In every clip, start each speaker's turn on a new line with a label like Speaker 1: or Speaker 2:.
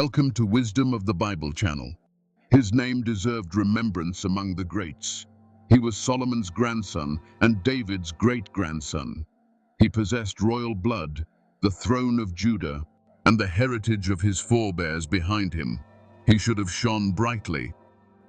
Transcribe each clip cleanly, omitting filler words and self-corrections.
Speaker 1: Welcome to Wisdom of the Bible channel. His name deserved remembrance among the greats. He was Solomon's grandson and David's great-grandson. He possessed royal blood, the throne of Judah, and the heritage of his forebears behind him. He should have shone brightly.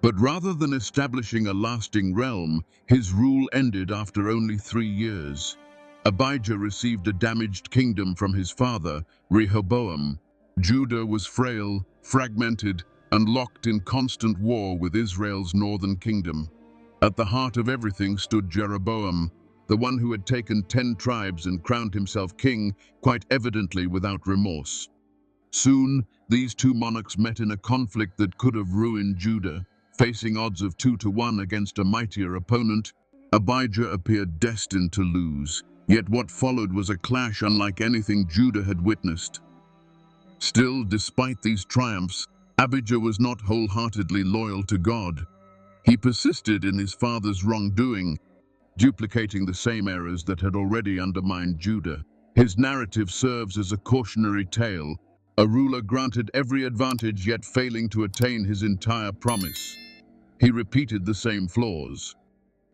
Speaker 1: But rather than establishing a lasting realm, his rule ended after only 3 years. Abijah received a damaged kingdom from his father, Rehoboam. Judah was frail, fragmented, and locked in constant war with Israel's northern kingdom. At the heart of everything stood Jeroboam, the one who had taken 10 tribes and crowned himself king, quite evidently without remorse. Soon, these two monarchs met in a conflict that could have ruined Judah. Facing odds of 2 to 1 against a mightier opponent, Abijah appeared destined to lose. Yet what followed was a clash unlike anything Judah had witnessed. Still, despite these triumphs, Abijah was not wholeheartedly loyal to God. He persisted in his father's wrongdoing, duplicating the same errors that had already undermined Judah. His narrative serves as a cautionary tale, a ruler granted every advantage yet failing to attain his entire promise. He repeated the same flaws.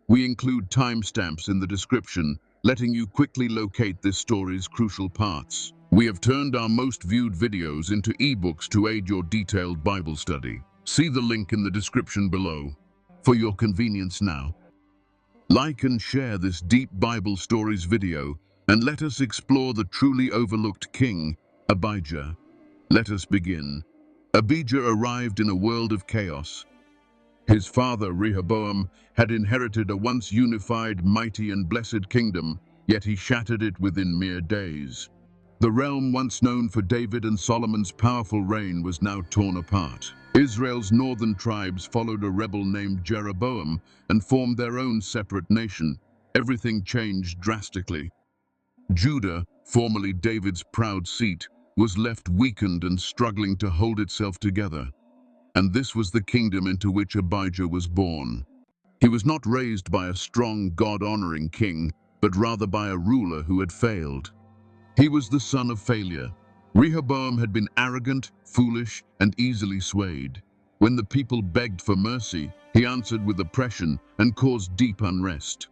Speaker 1: We include timestamps in the description, letting you quickly locate this story's crucial parts. We have turned our most viewed videos into ebooks to aid your detailed Bible study. See the link in the description below. For your convenience now, like and share this deep Bible stories video, and let us explore the truly overlooked king, Abijah. Let us begin. Abijah arrived in a world of chaos. His father, Rehoboam, had inherited a once unified, mighty and blessed kingdom, yet he shattered it within mere days. The realm once known for David and Solomon's powerful reign was now torn apart. Israel's northern tribes followed a rebel named Jeroboam and formed their own separate nation. Everything changed drastically. Judah, formerly David's proud seat, was left weakened and struggling to hold itself together. And this was the kingdom into which Abijah was born. He was not raised by a strong, God-honoring king, but rather by a ruler who had failed. He was the son of failure. Rehoboam had been arrogant, foolish, and easily swayed. When the people begged for mercy, he answered with oppression and caused deep unrest.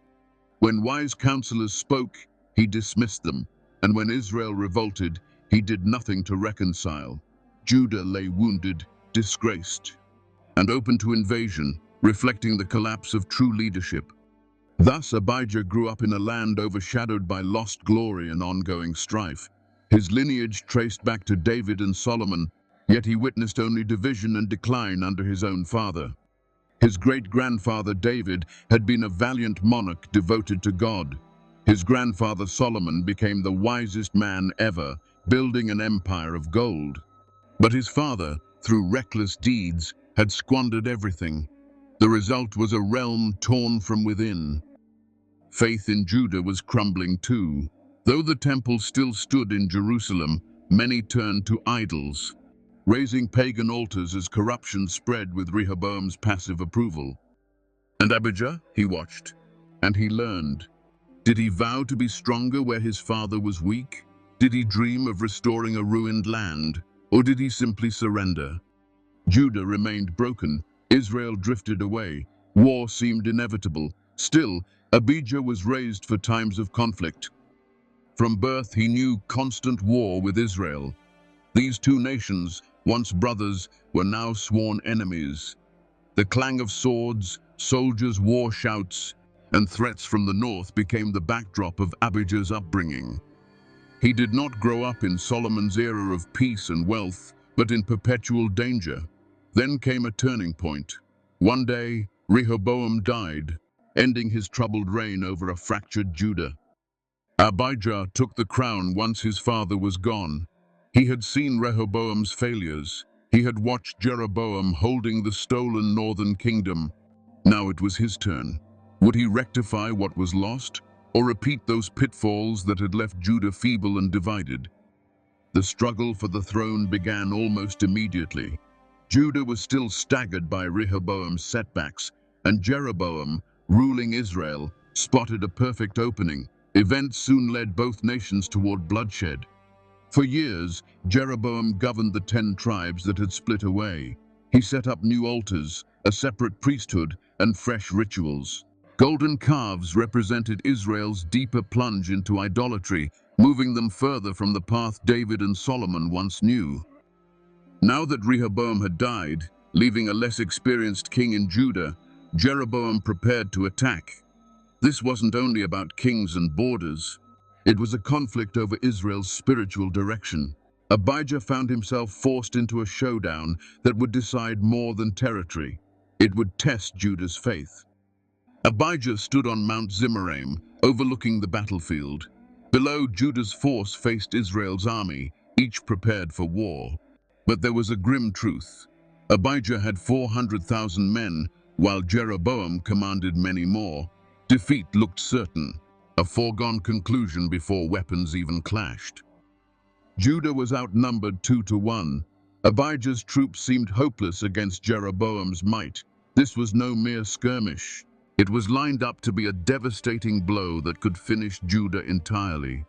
Speaker 1: When wise counselors spoke, he dismissed them, and when Israel revolted, he did nothing to reconcile. Judah lay wounded, disgraced, and open to invasion, reflecting the collapse of true leadership. Thus, Abijah grew up in a land overshadowed by lost glory and ongoing strife. His lineage traced back to David and Solomon, yet he witnessed only division and decline under his own father. His great-grandfather David had been a valiant monarch devoted to God. His grandfather Solomon became the wisest man ever, building an empire of gold. But his father, through reckless deeds, had squandered everything. The result was a realm torn from within. Faith in Judah was crumbling too. Though the temple still stood in Jerusalem, many turned to idols, raising pagan altars as corruption spread with Rehoboam's passive approval. And Abijah, he watched, and he learned. Did he vow to be stronger where his father was weak? Did he dream of restoring a ruined land? Or did he simply surrender? Judah remained broken. Israel drifted away. War seemed inevitable. Still, Abijah was raised for times of conflict. From birth, he knew constant war with Israel. These two nations, once brothers, were now sworn enemies. The clang of swords, soldiers' war shouts, and threats from the north became the backdrop of Abijah's upbringing. He did not grow up in Solomon's era of peace and wealth, but in perpetual danger. Then came a turning point. One day, Rehoboam died, ending his troubled reign over a fractured Judah. Abijah took the crown once his father was gone. He had seen Rehoboam's failures. He had watched Jeroboam holding the stolen northern kingdom. Now it was his turn. Would he rectify what was lost, or repeat those pitfalls that had left Judah feeble and divided? The struggle for the throne began almost immediately. Judah was still staggered by Rehoboam's setbacks, and Jeroboam, ruling Israel, spotted a perfect opening. Events soon led both nations toward bloodshed. For years, Jeroboam governed the 10 tribes that had split away. He set up new altars, a separate priesthood, and fresh rituals. Golden calves represented Israel's deeper plunge into idolatry, moving them further from the path David and Solomon once knew. Now that Rehoboam had died, leaving a less experienced king in Judah, Jeroboam prepared to attack. This wasn't only about kings and borders. It was a conflict over Israel's spiritual direction. Abijah found himself forced into a showdown that would decide more than territory. It would test Judah's faith. Abijah stood on Mount Zimmeraim, overlooking the battlefield. Below, Judah's force faced Israel's army, each prepared for war. But there was a grim truth. Abijah had 400,000 men, while Jeroboam commanded many more. Defeat looked certain, a foregone conclusion before weapons even clashed. Judah was outnumbered 2-1. Abijah's troops seemed hopeless against Jeroboam's might. This was no mere skirmish. It was lined up to be a devastating blow that could finish Judah entirely.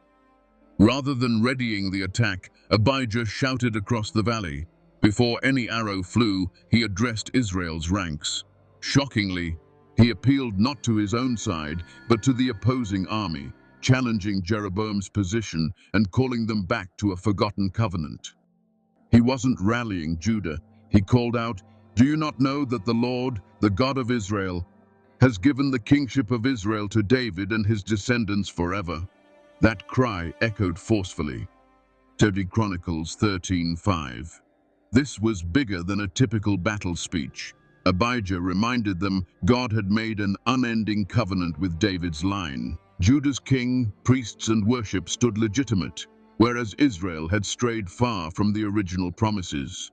Speaker 1: Rather than readying the attack, Abijah shouted across the valley. Before any arrow flew, he addressed Israel's ranks. Shockingly, he appealed not to his own side, but to the opposing army, challenging Jeroboam's position and calling them back to a forgotten covenant. He wasn't rallying Judah. He called out, "Do you not know that the Lord, the God of Israel, has given the kingship of Israel to David and his descendants forever?" That cry echoed forcefully. 2 Chronicles 13:5. This was bigger than a typical battle speech. Abijah reminded them God had made an unending covenant with David's line. Judah's king, priests, and worship stood legitimate, whereas Israel had strayed far from the original promises.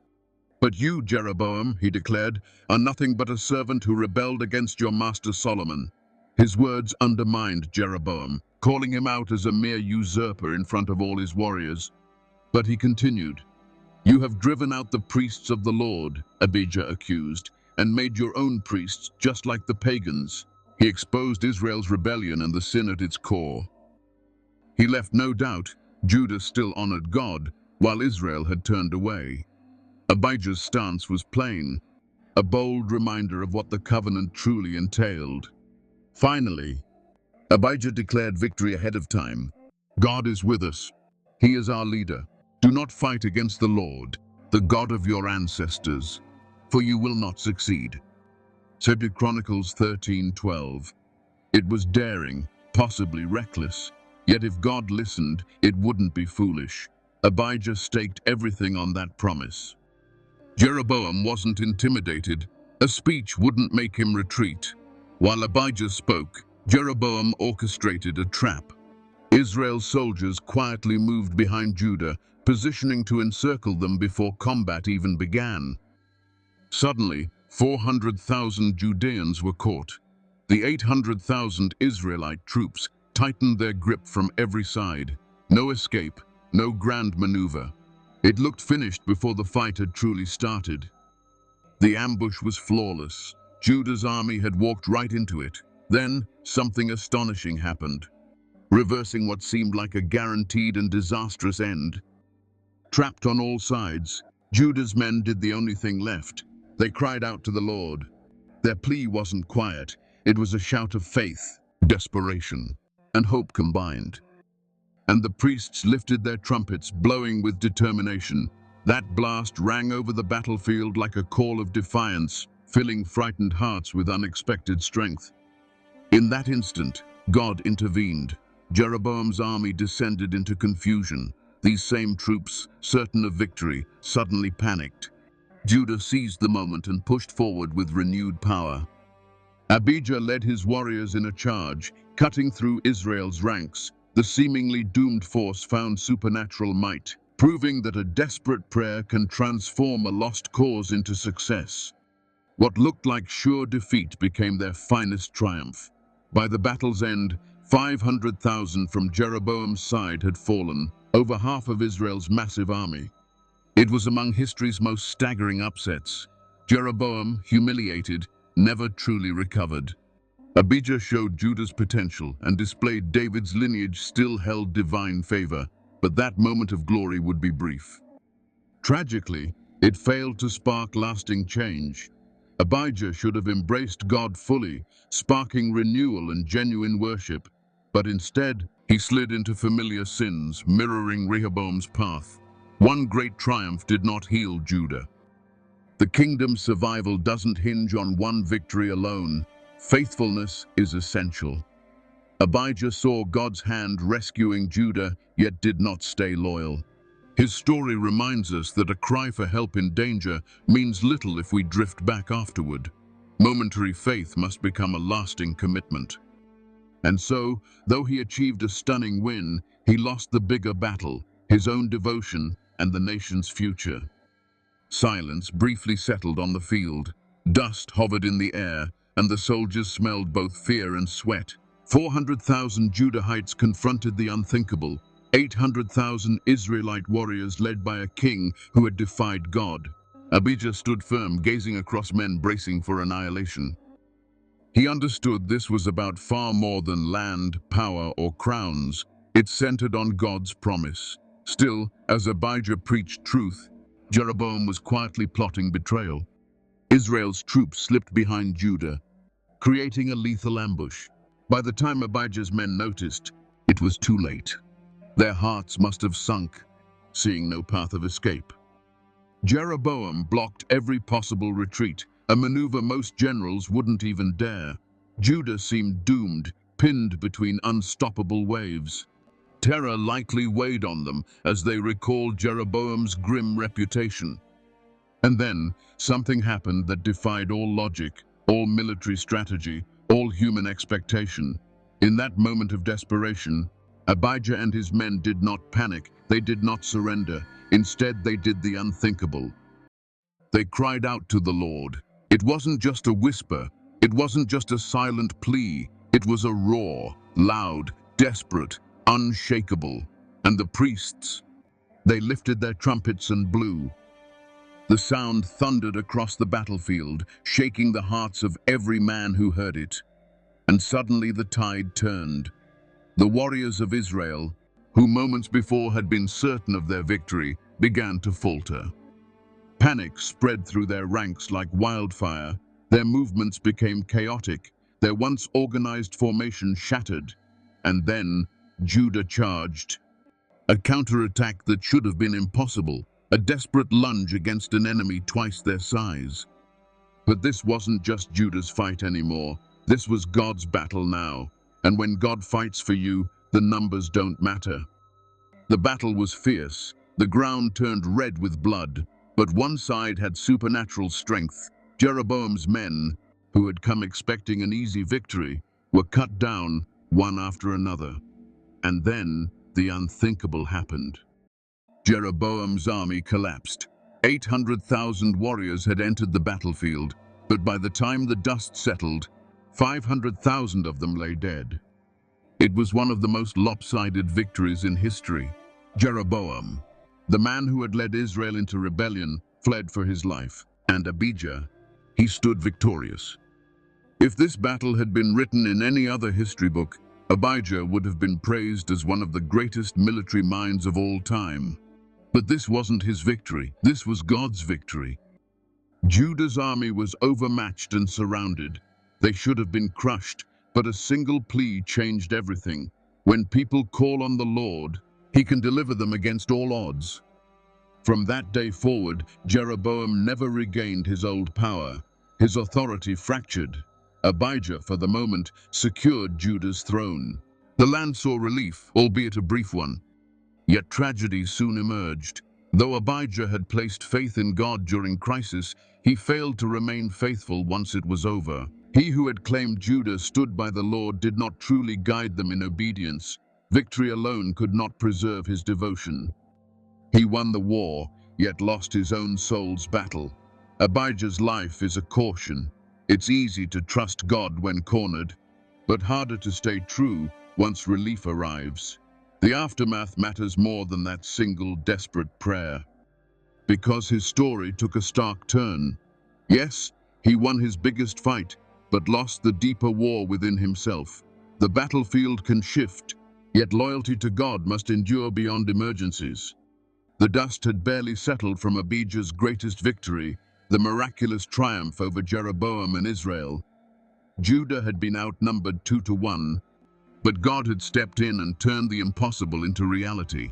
Speaker 1: "But you, Jeroboam," he declared, "are nothing but a servant who rebelled against your master Solomon." His words undermined Jeroboam, calling him out as a mere usurper in front of all his warriors. But he continued, "You have driven out the priests of the Lord," Abijah accused, "and made your own priests just like the pagans." He exposed Israel's rebellion and the sin at its core. He left no doubt Judah still honored God, while Israel had turned away. Abijah's stance was plain, a bold reminder of what the covenant truly entailed. Finally, Abijah declared victory ahead of time. "God is with us. He is our leader. Do not fight against the Lord, the God of your ancestors, for you will not succeed." 2 Chronicles 13:12. It was daring, possibly reckless. Yet if God listened, it wouldn't be foolish. Abijah staked everything on that promise. Jeroboam wasn't intimidated. A speech wouldn't make him retreat. While Abijah spoke, Jeroboam orchestrated a trap. Israel's soldiers quietly moved behind Judah, positioning to encircle them before combat even began. Suddenly, 400,000 Judeans were caught. The 800,000 Israelite troops tightened their grip from every side. No escape, no grand maneuver. It looked finished before the fight had truly started. The ambush was flawless. Judah's army had walked right into it. Then, something astonishing happened, reversing what seemed like a guaranteed and disastrous end. Trapped on all sides, Judah's men did the only thing left. They cried out to the Lord. Their plea wasn't quiet. It was a shout of faith, desperation, and hope combined. And the priests lifted their trumpets, blowing with determination. That blast rang over the battlefield like a call of defiance, filling frightened hearts with unexpected strength. In that instant, God intervened. Jeroboam's army descended into confusion. These same troops, certain of victory, suddenly panicked. Judah seized the moment and pushed forward with renewed power. Abijah led his warriors in a charge, cutting through Israel's ranks. The seemingly doomed force found supernatural might, proving that a desperate prayer can transform a lost cause into success. What looked like sure defeat became their finest triumph. By the battle's end, 500,000 from Jeroboam's side had fallen, over half of Israel's massive army. It was among history's most staggering upsets. Jeroboam, humiliated, never truly recovered. Abijah showed Judah's potential and displayed David's lineage still held divine favor. but that moment of glory would be brief. Tragically, it failed to spark lasting change. Abijah should have embraced God fully, sparking renewal and genuine worship, but instead, he slid into familiar sins, mirroring Rehoboam's path. One great triumph did not heal Judah. The kingdom's survival doesn't hinge on one victory alone. Faithfulness is essential. Abijah saw God's hand rescuing Judah, yet did not stay loyal. His story reminds us that a cry for help in danger means little if we drift back afterward. Momentary faith must become a lasting commitment. And so, though he achieved a stunning win, he lost the bigger battle, his own devotion and the nation's future. Silence briefly settled on the field. Dust hovered in the air, and the soldiers smelled both fear and sweat. 400,000 Judahites confronted the unthinkable. 800,000 Israelite warriors led by a king who had defied God. Abijah stood firm, gazing across men bracing for annihilation. He understood this was about far more than land, power, or crowns. It centered on God's promise. Still, as Abijah preached truth, Jeroboam was quietly plotting betrayal. Israel's troops slipped behind Judah, creating a lethal ambush. By the time Abijah's men noticed, it was too late. Their hearts must have sunk, seeing no path of escape. Jeroboam blocked every possible retreat, a maneuver most generals wouldn't even dare. Judah seemed doomed, pinned between unstoppable waves. Terror likely weighed on them as they recalled Jeroboam's grim reputation. And then, something happened that defied all logic, all military strategy, all human expectation. In that moment of desperation, Abijah and his men did not panic, they did not surrender. Instead, they did the unthinkable. They cried out to the Lord. It wasn't just a whisper, it wasn't just a silent plea, it was a roar, loud, desperate, unshakable. And the priests, they lifted their trumpets and blew. The sound thundered across the battlefield, shaking the hearts of every man who heard it. And suddenly the tide turned. The warriors of Israel, who moments before had been certain of their victory, began to falter. Panic spread through their ranks like wildfire. Their movements became chaotic, their once organized formation shattered. And then Judah charged. A counterattack that should have been impossible, a desperate lunge against an enemy twice their size. But this wasn't just Judah's fight anymore. This was God's battle now. And when God fights for you, the numbers don't matter. The battle was fierce. The ground turned red with blood. But one side had supernatural strength. Jeroboam's men, who had come expecting an easy victory, were cut down one after another. And then the unthinkable happened. Jeroboam's army collapsed. 800,000 warriors had entered the battlefield, but by the time the dust settled, 500,000 of them lay dead. It was one of the most lopsided victories in history. Jeroboam, the man who had led Israel into rebellion, fled for his life, and Abijah, he stood victorious. If this battle had been written in any other history book, Abijah would have been praised as one of the greatest military minds of all time. But this wasn't his victory, this was God's victory. Judah's army was overmatched and surrounded. They should have been crushed, but a single plea changed everything. When people call on the Lord, He can deliver them against all odds. From that day forward, Jeroboam never regained his old power. His authority fractured. Abijah, for the moment, secured Judah's throne. The land saw relief, albeit a brief one. Yet tragedy soon emerged. Though Abijah had placed faith in God during crisis, he failed to remain faithful once it was over. He who had claimed Judah stood by the Lord did not truly guide them in obedience. Victory alone could not preserve his devotion. He won the war, yet lost his own soul's battle. Abijah's life is a caution. It's easy to trust God when cornered, but harder to stay true once relief arrives. The aftermath matters more than that single desperate prayer. Because his story took a stark turn. Yes, he won his biggest fight, but lost the deeper war within himself. The battlefield can shift, Yet loyalty to God must endure beyond emergencies. The dust had barely settled from Abijah's greatest victory, the miraculous triumph over Jeroboam and Israel. Judah had been outnumbered 2-1, but God had stepped in and turned the impossible into reality.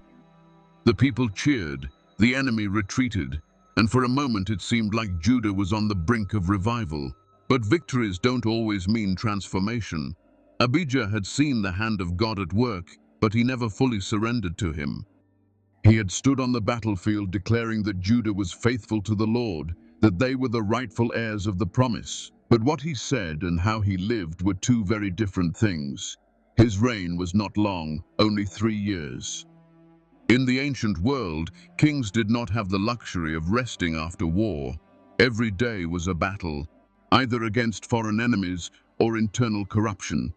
Speaker 1: The people cheered, the enemy retreated, and for a moment it seemed like Judah was on the brink of revival. But victories don't always mean transformation. Abijah had seen the hand of God at work, but he never fully surrendered to him. He had stood on the battlefield declaring that Judah was faithful to the Lord, that they were the rightful heirs of the promise. But what he said and how he lived were two very different things. His reign was not long, only 3 years. In the ancient world, kings did not have the luxury of resting after war. Every day was a battle, either against foreign enemies or internal corruption.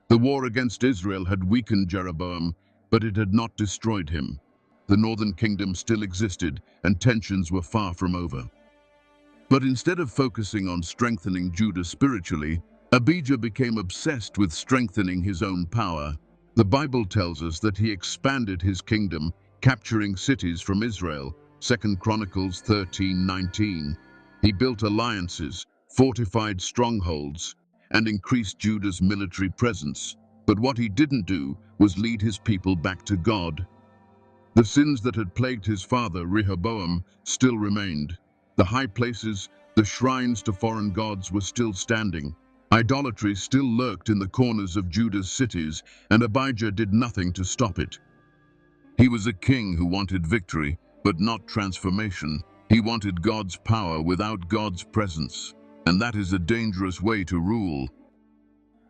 Speaker 1: The war against Israel had weakened Jeroboam, but it had not destroyed him. The northern kingdom still existed, and tensions were far from over. But instead of focusing on strengthening Judah spiritually, Abijah became obsessed with strengthening his own power. The Bible tells us that he expanded his kingdom, capturing cities from Israel, 2 Chronicles 13:19. He built alliances, fortified strongholds, and increased Judah's military presence. But what he didn't do was lead his people back to God. The sins that had plagued his father, Rehoboam, still remained. The high places, the shrines to foreign gods were still standing. Idolatry still lurked in the corners of Judah's cities, and Abijah did nothing to stop it. He was a king who wanted victory, but not transformation. He wanted God's power without God's presence, and that is a dangerous way to rule.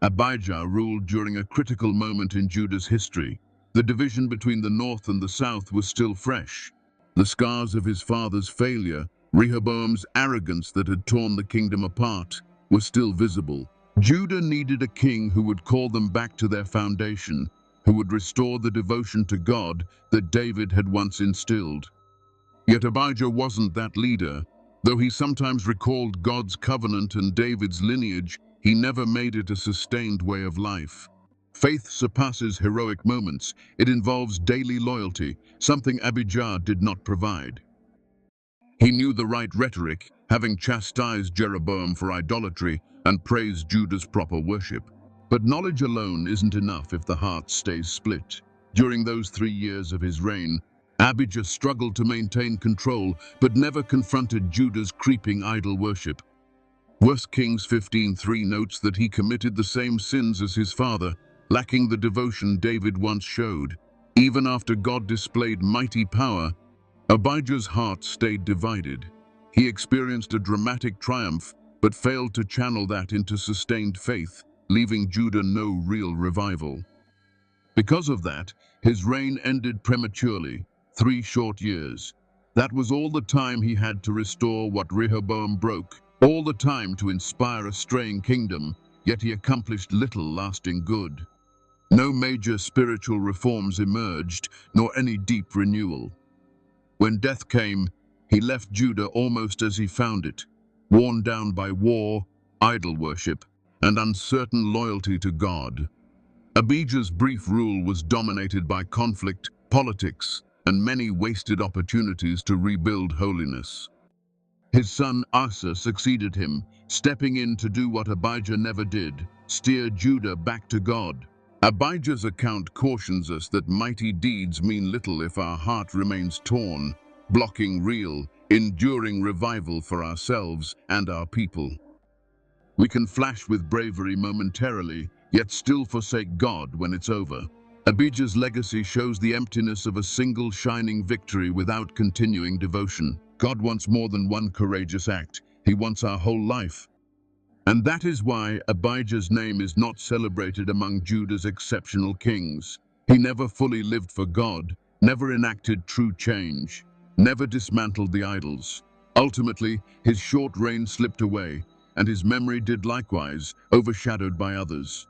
Speaker 1: Abijah ruled during a critical moment in Judah's history. The division between the north and the south was still fresh. The scars of his father's failure, Rehoboam's arrogance that had torn the kingdom apart, were still visible. Judah needed a king who would call them back to their foundation, who would restore the devotion to God that David had once instilled. Yet Abijah wasn't that leader. Though he sometimes recalled God's covenant and David's lineage, he never made it a sustained way of life. Faith surpasses heroic moments. It involves daily loyalty, something Abijah did not provide. He knew the right rhetoric, having chastised Jeroboam for idolatry and praised Judah's proper worship. But knowledge alone isn't enough if the heart stays split. During those 3 years of his reign, Abijah struggled to maintain control, but never confronted Judah's creeping idol worship. 1 Kings 15:3 notes that he committed the same sins as his father, lacking the devotion David once showed. Even after God displayed mighty power, Abijah's heart stayed divided. He experienced a dramatic triumph, but failed to channel that into sustained faith, leaving Judah no real revival. Because of that, his reign ended prematurely, 3 short years. That was all the time he had to restore what Rehoboam broke, all the time to inspire a straying kingdom, yet he accomplished little lasting good. No major spiritual reforms emerged, nor any deep renewal. When death came, he left Judah almost as he found it, worn down by war, idol worship, and uncertain loyalty to God. Abijah's brief rule was dominated by conflict, politics, and many wasted opportunities to rebuild holiness. His son Asa succeeded him, stepping in to do what Abijah never did, steer Judah back to God. Abijah's account cautions us that mighty deeds mean little if our heart remains torn, blocking real, enduring revival for ourselves and our people. We can flash with bravery momentarily, yet still forsake God when it's over. Abijah's legacy shows the emptiness of a single shining victory without continuing devotion. God wants more than one courageous act. He wants our whole life. And that is why Abijah's name is not celebrated among Judah's exceptional kings. He never fully lived for God, never enacted true change, never dismantled the idols. Ultimately, his short reign slipped away, and his memory did likewise, overshadowed by others.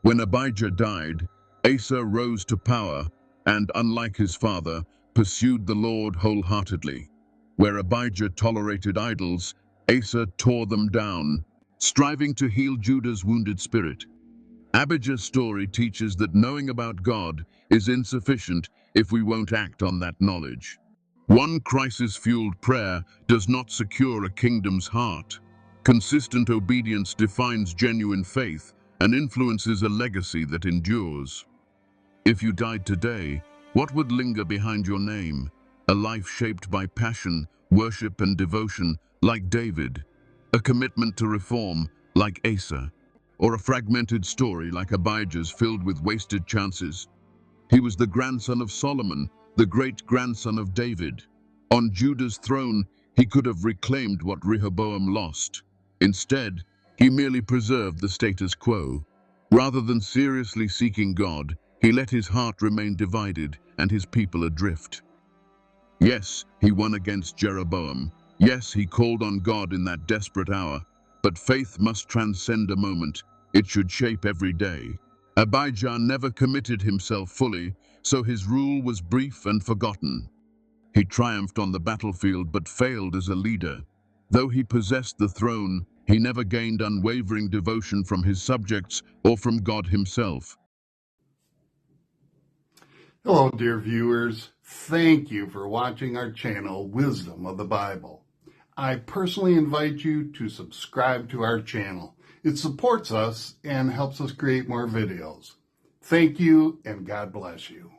Speaker 1: When Abijah died, Asa rose to power and, unlike his father, pursued the Lord wholeheartedly. Where Abijah tolerated idols, Asa tore them down, striving to heal Judah's wounded spirit. Abijah's story teaches that knowing about God is insufficient if we won't act on that knowledge. One crisis-fueled prayer does not secure a kingdom's heart. Consistent obedience defines genuine faith and influences a legacy that endures. If you died today, what would linger behind your name? A life shaped by passion, worship, and devotion, like David. A commitment to reform, like Asa. Or a fragmented story like Abijah's filled with wasted chances. He was the grandson of Solomon, the great-grandson of David. On Judah's throne, he could have reclaimed what Rehoboam lost. Instead, he merely preserved the status quo. Rather than seriously seeking God, he let his heart remain divided and his people adrift. Yes, he won against Jeroboam. Yes, he called on God in that desperate hour. But faith must transcend a moment. It should shape every day. Abijah never committed himself fully, so his rule was brief and forgotten. He triumphed on the battlefield but failed as a leader. Though he possessed the throne, he never gained unwavering devotion from his subjects or from God himself.
Speaker 2: Hello, dear viewers. Thank you for watching our channel, Wisdom of the Bible. I personally invite you to subscribe to our channel. It supports us and helps us create more videos. Thank you, and God bless you.